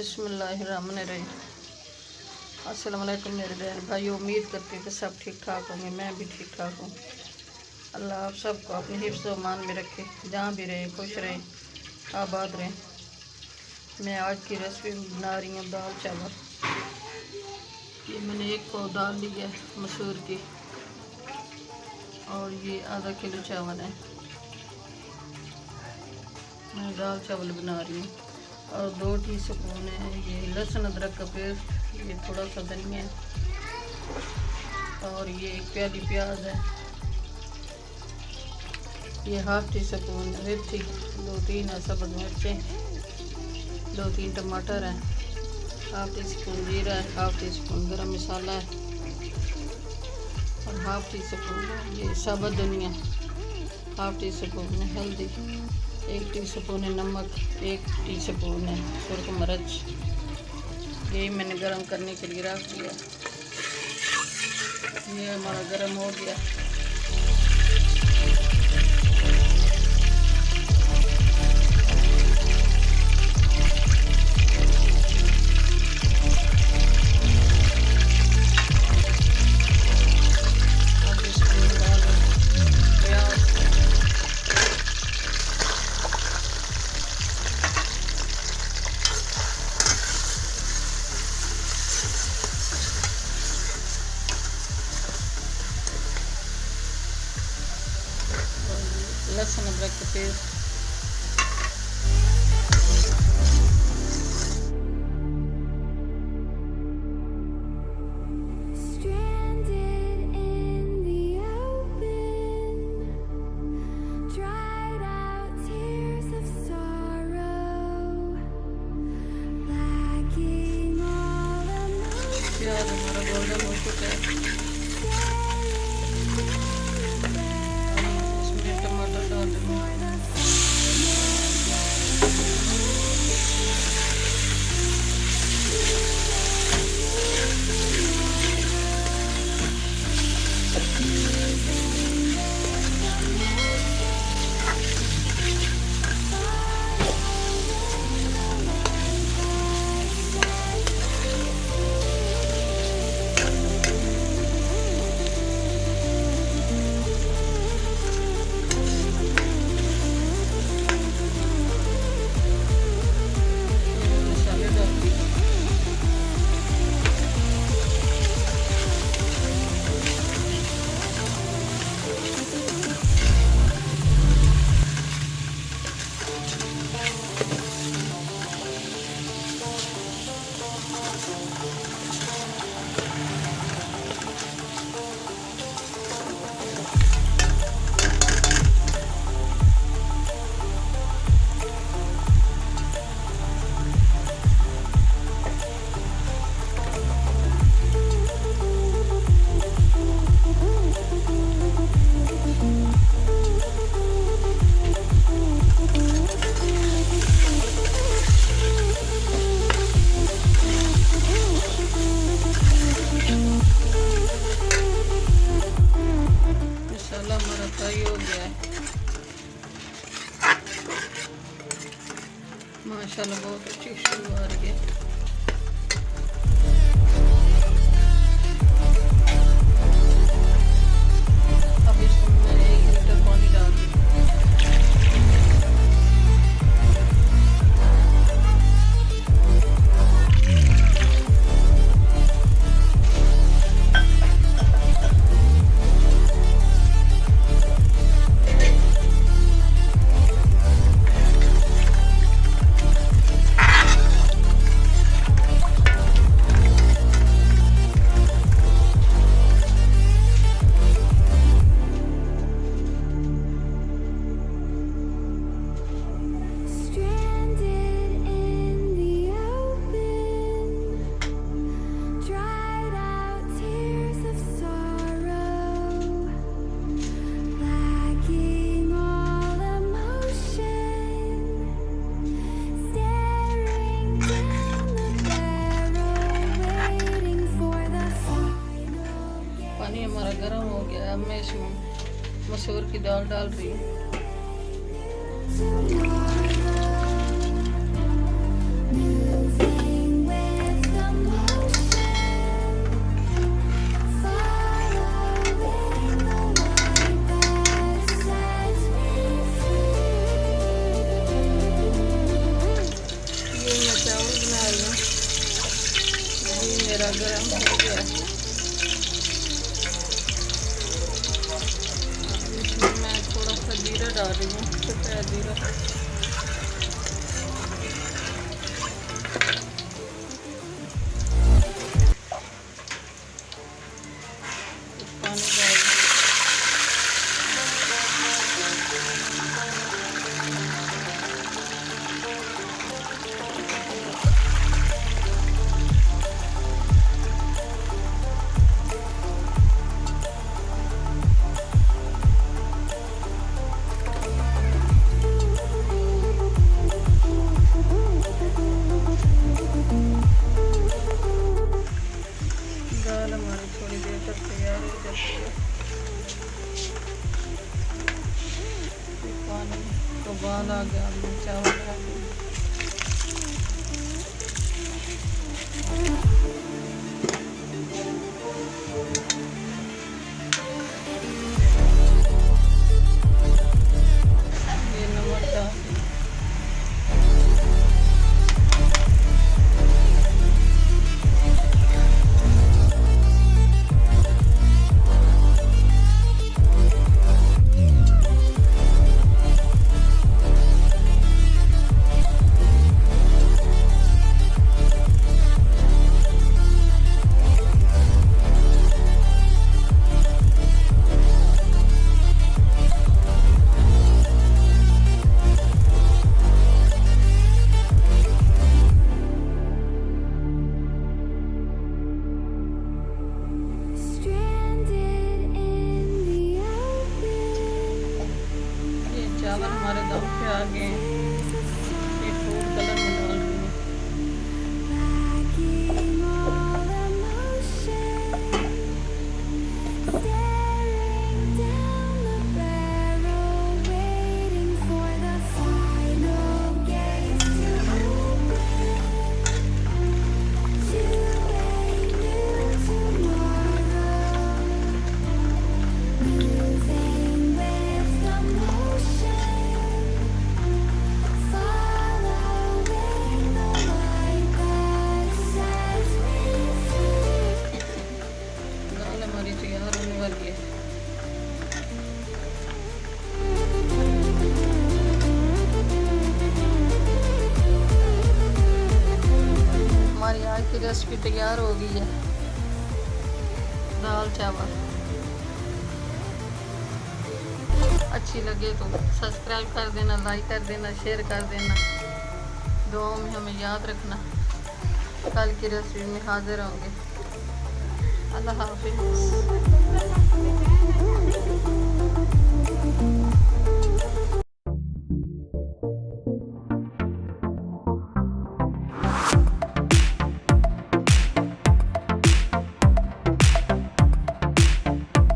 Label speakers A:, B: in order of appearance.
A: बिस्मिल्लाहिर्रहमानिर्रहीम। अस्सलाम वालेकुम मेरे बहन भाई, उम्मीद करती हूँ कि सब ठीक ठाक होंगे। मैं भी ठीक ठाक हूँ। अल्लाह आप सबको अपने हिफ्ज़ व मान में रखे, जहाँ भी रहें खुश रहें, आबाद रहें। मैं आज की रेसिपी बना रही हूँ दाल चावल। ये मैंने एक पाव दाल ली है मसूर की, और ये आधा किलो चावल है। मैं दाल चावल बना रही हूँ। और 2 टीस्पून है ये लहसुन अदरक का पेस्ट, ये थोड़ा सा धनिया, और ये 1 प्याली प्याज है, ये हाफ टी स्पून मिर्ची, 2-3 सबज मिर्चें, 2-3 टमाटर हैं, हाफ टी स्पून जीरा है, हाफ टी स्पून गरम मसाला है, और हाफ टी स्पून ये साबुत धनिया, हाफ टी स्पून हल्दी, 1 टीस्पून नमक, 1 टीस्पून सुरख मिर्च। यही मैंने गरम करने के लिए रख दिया। ये हमारा गरम हो गया। लहसुन अदरक का पेस्ट, प्याज हमारा गोल्डन हो चुका है। इसमें टमाटर डाल दूँगी। हमारा फ्राई हो गया है माशाल्लाह, बहुत अच्छी खुशबू आ रही है। अब इसमें मैंने 1 लीटर पानी डाल दिया। पानी हमारा गर्म हो गया। अब मैं इसमें मसूर की दाल डाल रही हूँ।
B: Moving
A: डाल रही हूँ, सफ़ेद जीरा। पानी डाल दाल हमारी थोड़ी देर तक तैयार हो जाती है। पानी तो उबाल आ गया, अब मैं चावल डाल दूँ। ये नमक डाल दूँ। चावल हमारे दम पे आ गए हैं। ये फूड कलर में डाल रही हूँ। तैयार होने वाली है। हमारी आज की रेसिपी तैयार हो गई है, दाल चावल। अच्छी लगे तो सब्सक्राइब कर देना, लाइक कर देना, शेयर कर देना। दुआओं में हमें याद रखना। कल की रेसिपी में हाजिर होंगे। अल्लाह हाफिज़।